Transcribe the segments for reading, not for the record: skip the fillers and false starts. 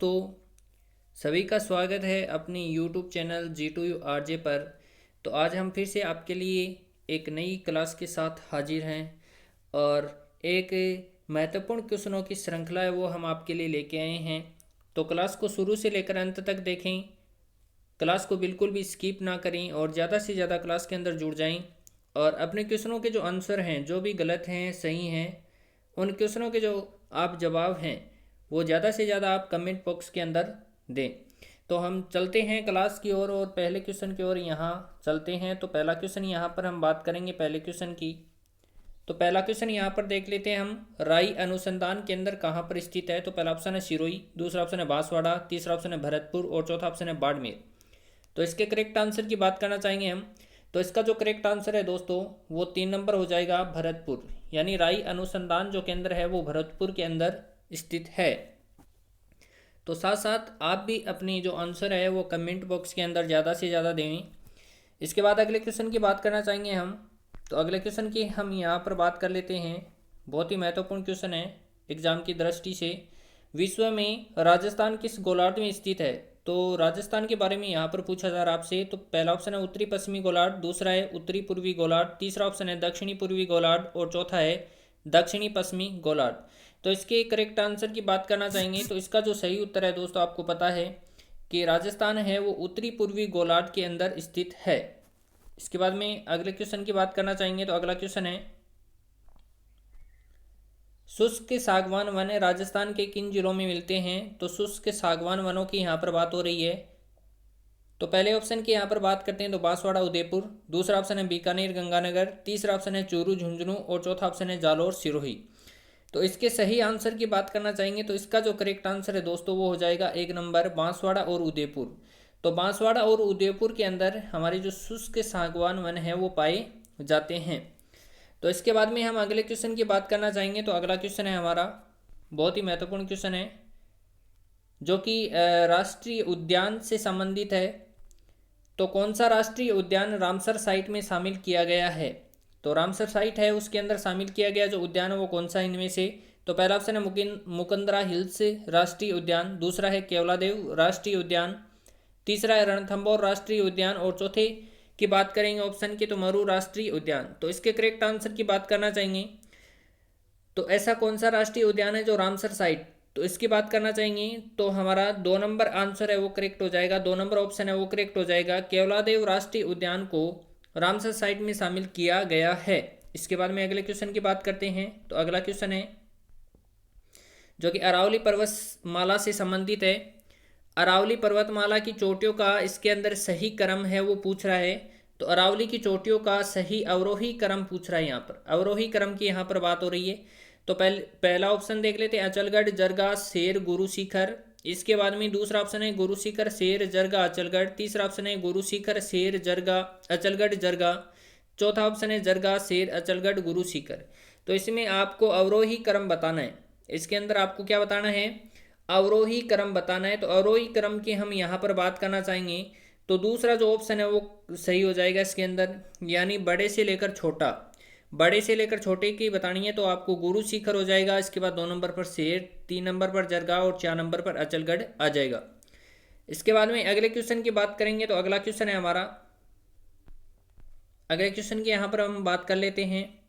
दोस्तों, सभी का स्वागत है अपनी YouTube चैनल G2U RJ पर। तो आज हम फिर से आपके लिए एक नई क्लास के साथ हाजिर हैं और एक महत्वपूर्ण क्वेश्चनों की श्रृंखला है वो हम आपके लिए लेके आए हैं। तो क्लास को शुरू से लेकर अंत तक देखें, क्लास को बिल्कुल भी स्किप ना करें और ज़्यादा से ज़्यादा क्लास के अंदर जुड़ जाएं और अपने क्वेश्चनों के जो आंसर हैं, जो भी गलत हैं सही हैं, उन क्वेश्चनों के जो आप जवाब हैं वो ज़्यादा से ज़्यादा आप कमेंट बॉक्स के अंदर दें। तो हम चलते हैं क्लास की ओर और पहले क्वेश्चन की ओर यहाँ चलते हैं। तो पहला क्वेश्चन यहाँ पर हम बात करेंगे पहले क्वेश्चन की। तो पहला क्वेश्चन यहाँ पर देख लेते हैं हम, राई अनुसंधान केंद्र कहाँ पर स्थित है। तो पहला ऑप्शन है सिरोही, दूसरा ऑप्शन है बांसवाड़ा, तीसरा ऑप्शन है भरतपुर और चौथा ऑप्शन है बाड़मेर। तो इसके करेक्ट आंसर की बात करना चाहेंगे हम। तो इसका जो करेक्ट आंसर है दोस्तों वो 3 नंबर हो जाएगा, भरतपुर। यानी राई अनुसंधान जो केंद्र है वो भरतपुर के अंदर स्थित है। तो साथ साथ आप भी अपनी जो आंसर है वो कमेंट बॉक्स के अंदर ज़्यादा से ज़्यादा दें। इसके बाद अगले क्वेश्चन की बात करना चाहेंगे हम। तो अगले क्वेश्चन की हम यहाँ पर बात कर लेते हैं। बहुत ही महत्वपूर्ण क्वेश्चन है एग्जाम की दृष्टि से। विश्व में राजस्थान किस गोलार्ध में स्थित है। तो राजस्थान के बारे में यहाँ पर पूछा जा रहा है आपसे। तो पहला ऑप्शन है उत्तरी पश्चिमी गोलार्ध, दूसरा है उत्तरी पूर्वी गोलार्ध, तीसरा ऑप्शन है दक्षिणी पूर्वी गोलार्ध और चौथा है दक्षिणी पश्चिमी गोलार्ध। तो इसके करेक्ट आंसर की बात करना चाहेंगे तो इसका जो सही उत्तर है दोस्तों आपको पता है कि राजस्थान है वो उत्तरी पूर्वी गोलार्ध के अंदर स्थित है। इसके बाद में अगले क्वेश्चन की बात करना चाहेंगे। तो अगला क्वेश्चन है, शुष्क सागवान वन राजस्थान के किन जिलों में मिलते हैं। तो शुष्क सागवान वनों की यहाँ पर बात हो रही है। तो पहले ऑप्शन की यहाँ पर बात करते हैं तो बांसवाड़ा उदयपुर, दूसरा ऑप्शन है बीकानेर गंगानगर, तीसरा ऑप्शन है चूरू झुंझुनू और चौथा ऑप्शन है जालौर सिरोही। तो इसके सही आंसर की बात करना चाहेंगे तो इसका जो करेक्ट आंसर है दोस्तों वो हो जाएगा 1 नंबर, बांसवाड़ा और उदयपुर। तो बांसवाड़ा और उदयपुर के अंदर हमारे जो शुष्क सागवान वन है वो पाए जाते हैं। तो इसके बाद में हम अगले क्वेश्चन की बात करना चाहेंगे। तो अगला क्वेश्चन है हमारा बहुत ही महत्वपूर्ण क्वेश्चन है जो कि राष्ट्रीय उद्यान से संबंधित है। तो कौन सा राष्ट्रीय उद्यान रामसर साइट में शामिल किया गया है। तो रामसर साइट है उसके अंदर शामिल किया गया जो उद्यान है वो कौन सा इनमें से। तो पहला ऑप्शन है मुकंदरा हिल्स राष्ट्रीय उद्यान, दूसरा है केवलादेव राष्ट्रीय उद्यान, तीसरा है रणथंभौर राष्ट्रीय उद्यान और चौथे की बात करेंगे ऑप्शन की तो मरु राष्ट्रीय उद्यान। तो इसके करेक्ट आंसर की बात करना चाहेंगे तो ऐसा कौन सा राष्ट्रीय उद्यान है जो रामसर साइट, तो इसकी बात करना चाहेंगे तो हमारा 2 नंबर आंसर है वो करेक्ट हो जाएगा। 2 नंबर ऑप्शन है वो करेक्ट हो जाएगा। केवलादेव राष्ट्रीय उद्यान को रामसर साइट में शामिल किया गया है। इसके बाद में अगले क्वेश्चन की बात करते हैं। तो अगला क्वेश्चन है जो कि अरावली पर्वतमाला से संबंधित है। अरावली पर्वतमाला की चोटियों का इसके अंदर सही क्रम है वो पूछ रहा है। तो अरावली की चोटियों का सही अवरोही क्रम पूछ रहा है। यहाँ पर अवरोही क्रम की यहाँ पर बात हो रही है। तो पहला ऑप्शन देख लेते हैं, अचलगढ़ जरगा शेर गुरु शिखर। इसके बाद में दूसरा ऑप्शन है गुरु शिखर शेर जरगा अचलगढ़, तीसरा ऑप्शन है गुरु शिखर शेर जरगा अचलगढ़ जरगा, चौथा ऑप्शन है जरगा शेर अचलगढ़ गुरु शिखर। तो इसमें आपको अवरोही क्रम बताना है। इसके अंदर आपको क्या बताना है, अवरोही क्रम बताना है। तो अवरोही क्रम की हम यहाँ पर बात करना चाहेंगे तो दूसरा जो ऑप्शन है वो सही हो जाएगा इसके अंदर, यानी बड़े से लेकर छोटा। बड़े से लेकर छोटे की बतानी है तो आपको गुरु शिखर हो जाएगा। इसके बाद 2 नंबर पर शेर, 3 नंबर पर जरगा और 4 नंबर पर अचलगढ़ आ जाएगा। इसके बाद में अगले क्वेश्चन की बात करेंगे। तो अगला क्वेश्चन है हमारा, अगले क्वेश्चन की यहाँ पर हम बात कर लेते हैं।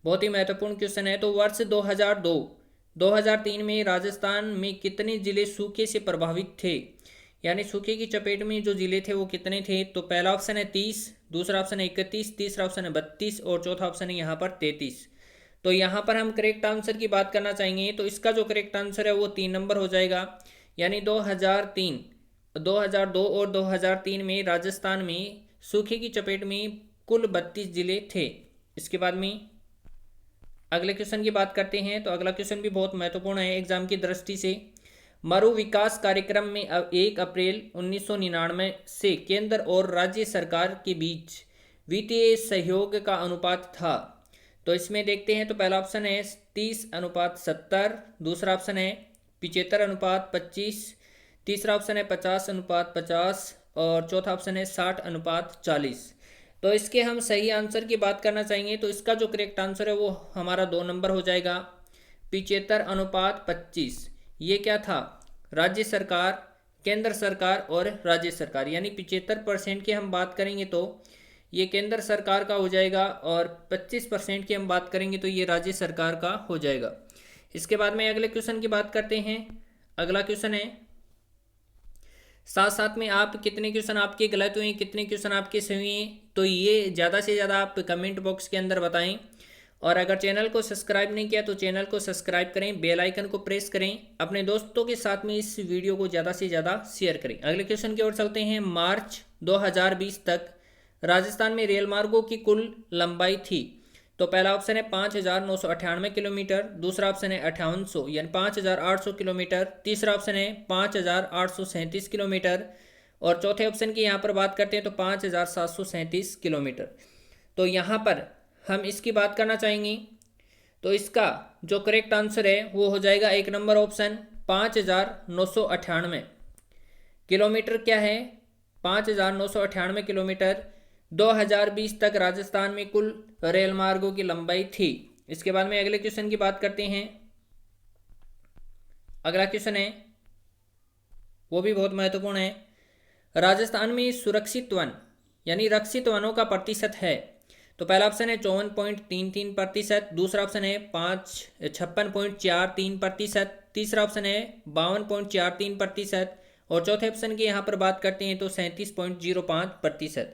बहुत ही महत्वपूर्ण क्वेश्चन है। तो वर्ष 2002-2003 में राजस्थान में कितने जिले सूखे से प्रभावित थे, यानी सूखे की चपेट में जो जिले थे वो कितने थे। तो पहला ऑप्शन है 30, दूसरा ऑप्शन है 31, तीसरा ऑप्शन है 32 और चौथा ऑप्शन है यहाँ पर 33। तो यहाँ पर हम करेक्ट आंसर की बात करना चाहेंगे तो इसका जो करेक्ट आंसर है वो 3 नंबर हो जाएगा। यानी 2002 और 2003 में राजस्थान में सूखे की चपेट में कुल 32 जिले थे। इसके बाद में अगले क्वेश्चन की बात करते हैं। तो अगला क्वेश्चन भी बहुत महत्वपूर्ण है एग्जाम की दृष्टि से। मरु विकास कार्यक्रम में 1 अप्रैल 1999 से केंद्र और राज्य सरकार के बीच वित्तीय सहयोग का अनुपात था। तो इसमें देखते हैं तो पहला ऑप्शन है 30:70, दूसरा ऑप्शन है 75:25, तीसरा ऑप्शन है 50:50 और चौथा ऑप्शन है 60:40। तो इसके हम सही आंसर की बात करना चाहेंगे तो इसका जो करेक्ट आंसर है वो हमारा 2 नंबर हो जाएगा, 75:25। ये क्या था, राज्य सरकार, केंद्र सरकार और राज्य सरकार, यानी 75% की हम बात करेंगे तो ये केंद्र सरकार का हो जाएगा और 25% की हम बात करेंगे तो ये राज्य सरकार का हो जाएगा। इसके बाद में अगले क्वेश्चन की बात करते हैं। अगला क्वेश्चन है, साथ साथ में आप कितने क्वेश्चन आपके गलत हुए, कितने क्वेश्चन आपके सही हैं, तो ये ज़्यादा से ज़्यादा आप कमेंट बॉक्स के अंदर बताएं। और अगर चैनल को सब्सक्राइब नहीं किया तो चैनल को सब्सक्राइब करें, बेल आइकन को प्रेस करें, अपने दोस्तों के साथ में इस वीडियो को ज़्यादा से ज़्यादा शेयर करें। अगले क्वेश्चन की ओर चलते हैं। मार्च 2020 तक राजस्थान में रेल मार्गों की कुल लंबाई थी। तो पहला ऑप्शन है 5,998 किलोमीटर, दूसरा ऑप्शन है 5800 यानी 5,800 किलोमीटर, तीसरा ऑप्शन है 5,837 किलोमीटर और चौथे ऑप्शन की यहाँ पर बात करते हैं तो 5,737 किलोमीटर। तो यहाँ पर हम इसकी बात करना चाहेंगे तो इसका जो करेक्ट आंसर है वो हो जाएगा 1 नंबर ऑप्शन 5,998 किलोमीटर। क्या है? 5,998 किलोमीटर 2020 तक राजस्थान में कुल रेल मार्गों की लंबाई थी। इसके बाद में अगले क्वेश्चन की बात करते हैं। अगला क्वेश्चन है वो भी बहुत महत्वपूर्ण है। राजस्थान में सुरक्षित वन यानी रक्षित वनों का प्रतिशत है। तो पहला ऑप्शन है 54.33%, दूसरा ऑप्शन है 56.43%, तीसरा ऑप्शन है 52.43% और चौथे ऑप्शन की यहाँ पर बात करते हैं तो 37.05%।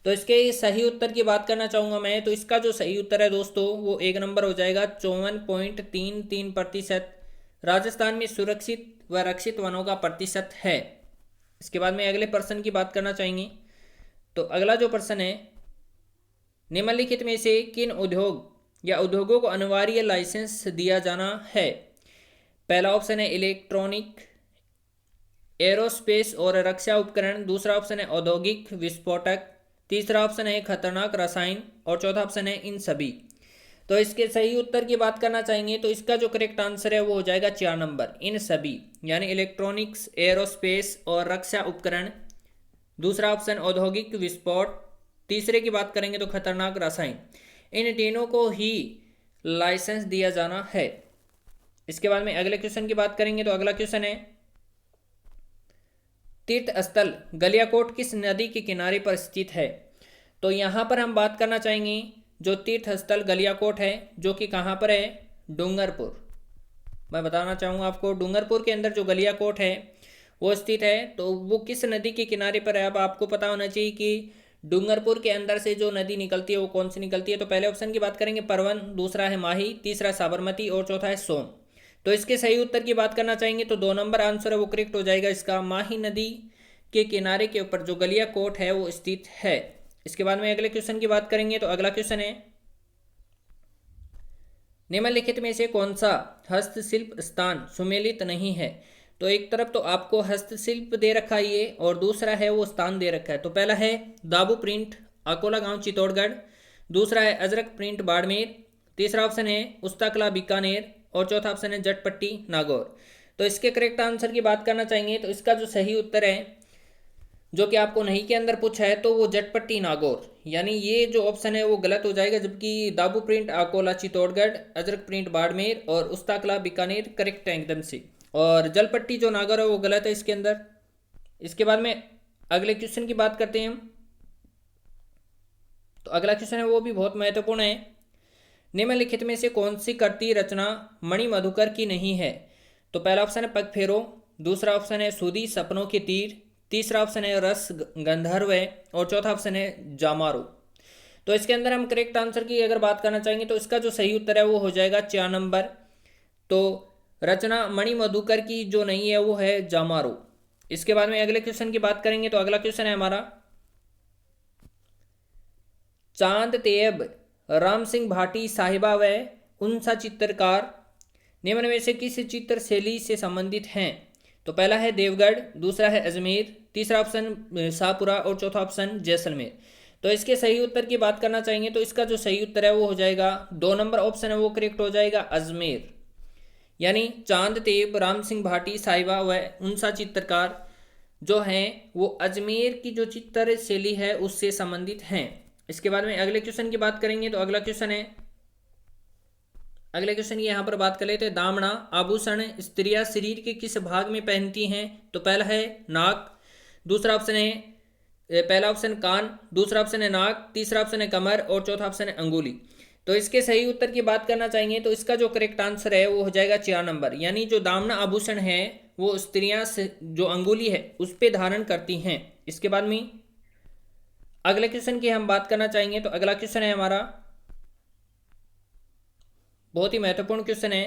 तो इसके सही उत्तर की बात करना चाहूँगा मैं, तो इसका जो सही उत्तर है दोस्तों वो 1 नंबर हो जाएगा 54.33% राजस्थान में सुरक्षित व रक्षित वनों का प्रतिशत है। इसके बाद में अगले प्रश्न की बात करना चाहेंगे। तो अगला जो प्रश्न है, निम्नलिखित में से किन उद्योग या उद्योगों को अनिवार्य लाइसेंस दिया जाना है? पहला ऑप्शन है इलेक्ट्रॉनिक, एरोस्पेस और रक्षा उपकरण, दूसरा ऑप्शन है औद्योगिक विस्फोटक, तीसरा ऑप्शन है खतरनाक रसायन और चौथा ऑप्शन है इन सभी। तो इसके सही उत्तर की बात करना चाहेंगे तो इसका जो करेक्ट आंसर है वो हो जाएगा 4 नंबर इन सभी, यानी इलेक्ट्रॉनिक्स, एरोस्पेस और रक्षा उपकरण, दूसरा ऑप्शन औद्योगिक विस्फोट, तीसरे की बात करेंगे तो खतरनाक रसायन। इन तीनों को ही लाइसेंस दिया जाना है। इसके बाद में अगले क्वेश्चन की बात करेंगे तो अगला क्वेश्चन है, तीर्थ स्थल गलियाकोट किस नदी के किनारे पर स्थित है? तो यहाँ पर हम बात करना चाहेंगे जो तीर्थ स्थल गलियाकोट है जो कि कहाँ पर है? डूंगरपुर। मैं बताना चाहूँगा आपको, डूंगरपुर के अंदर जो गलियाकोट है वो स्थित है। तो वो किस नदी के किनारे पर है? अब आपको पता होना चाहिए कि डूंगरपुर के अंदर से जो नदी निकलती है वो कौन सी निकलती है। तो पहले ऑप्शन की बात करेंगे परवन, दूसरा है माही, तीसरा साबरमती और चौथा है सोन। तो इसके सही उत्तर की बात करना चाहेंगे तो 2 नंबर आंसर है वो करेक्ट हो जाएगा इसका। माही नदी के किनारे के ऊपर जो गलियाकोट है वो स्थित है। इसके बाद में अगले क्वेश्चन की बात करेंगे तो अगला क्वेश्चन है, निम्नलिखित में से कौन सा हस्तशिल्प स्थान सुमेलित नहीं है? तो एक तरफ तो आपको हस्तशिल्प दे रखा है ये और दूसरा है वो स्थान दे रखा है। तो पहला है दाबू प्रिंट अकोला गांव चित्तौड़गढ़, दूसरा है अजरक प्रिंट बाड़मेर, तीसरा ऑप्शन है उस्ताकला बीकानेर और चौथा ऑप्शन है जटपट्टी नागौर। तो इसके करेक्ट आंसर की बात करना चाहेंगे तो इसका जो सही उत्तर है जो कि आपको नहीं के अंदर पूछा है तो वो जटपट्टी नागौर, यानी ये जो ऑप्शन है वो गलत हो जाएगा। जबकि दाबू प्रिंट अकोला चित्तौड़गढ़, अजरक प्रिंट बाड़मेर और उस्ताकला बीकानेर करेक्ट है एकदम से, और जलपट्टी जो नागौर है वो गलत है इसके अंदर। इसके बाद में अगले क्वेश्चन की बात करते हैं हम। तो अगला क्वेश्चन है वो भी बहुत महत्वपूर्ण है। निम्नलिखित में से कौन सी कृति रचना मणि मधुकर की नहीं है? तो पहला ऑप्शन है पग फेरो, दूसरा ऑप्शन है सूदी सपनों के तीर, तीसरा ऑप्शन है रस गंधर्व और चौथा ऑप्शन है जामारू। तो इसके अंदर हम करेक्ट आंसर की अगर बात करना चाहेंगे तो इसका जो सही उत्तर है वो हो जाएगा 4 नंबर। तो रचना मणि मधुकर की जो नहीं है वो है जामारू। इसके बाद में अगले क्वेश्चन की बात करेंगे तो अगला क्वेश्चन है हमारा, चांद तेब राम सिंह भाटी साहिबा व उनसा चित्रकार निम्न में से किस चित्र शैली से संबंधित हैं? तो पहला है देवगढ़, दूसरा है अजमेर, तीसरा ऑप्शन शाहपुरा और चौथा ऑप्शन जैसलमेर। तो इसके सही उत्तर की बात करना चाहेंगे तो इसका जो सही उत्तर है वो हो जाएगा 2 नंबर ऑप्शन है वो करेक्ट हो जाएगा अजमेर, यानी चांद तेब राम सिंह भाटी साहिबा व उनसा चित्रकार जो हैं वो अजमेर की जो चित्र शैली है उससे संबंधित हैं। इसके बाद में अगले क्वेश्चन की बात करेंगे तो अगला क्वेश्चन है, अगले क्वेश्चन की यहाँ पर बात कर लेते हैं। दामना आभूषण स्त्रियां शरीर के किस भाग में पहनती हैं? तो पहला है नाक, दूसरा ऑप्शन है पहला ऑप्शन कान, दूसरा ऑप्शन है नाक, तीसरा ऑप्शन है कमर और चौथा ऑप्शन है अंगुली। तो इसके सही उत्तर की बात करना चाहेंगे तो इसका जो करेक्ट आंसर है वो हो जाएगा 4 नंबर, यानी जो दामना आभूषण है वो स्त्रियां जो अंगुली है उस पर धारण करती हैं। इसके बाद में अगले क्वेश्चन की हम बात करना चाहेंगे तो अगला क्वेश्चन है हमारा बहुत ही महत्वपूर्ण क्वेश्चन है।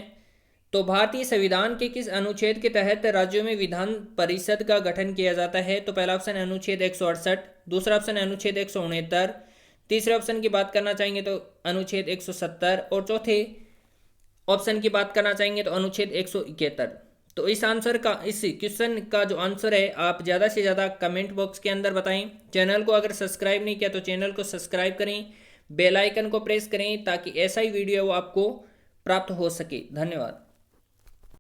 तो भारतीय संविधान के किस अनुच्छेद के तहत राज्यों में विधान परिषद का गठन किया जाता है? तो पहला ऑप्शन है अनुच्छेद 168, दूसरा ऑप्शन है अनुच्छेद 169, तीसरे ऑप्शन की बात करना चाहेंगे तो अनुच्छेद 170 और चौथे ऑप्शन की बात करना चाहेंगे तो अनुच्छेद 171। तो इस क्वेश्चन का जो आंसर है आप ज़्यादा से ज़्यादा कमेंट बॉक्स के अंदर बताएं। चैनल को अगर सब्सक्राइब नहीं किया तो चैनल को सब्सक्राइब करें, बेल आइकन को प्रेस करें ताकि ऐसा ही वीडियो आपको प्राप्त हो सके। धन्यवाद।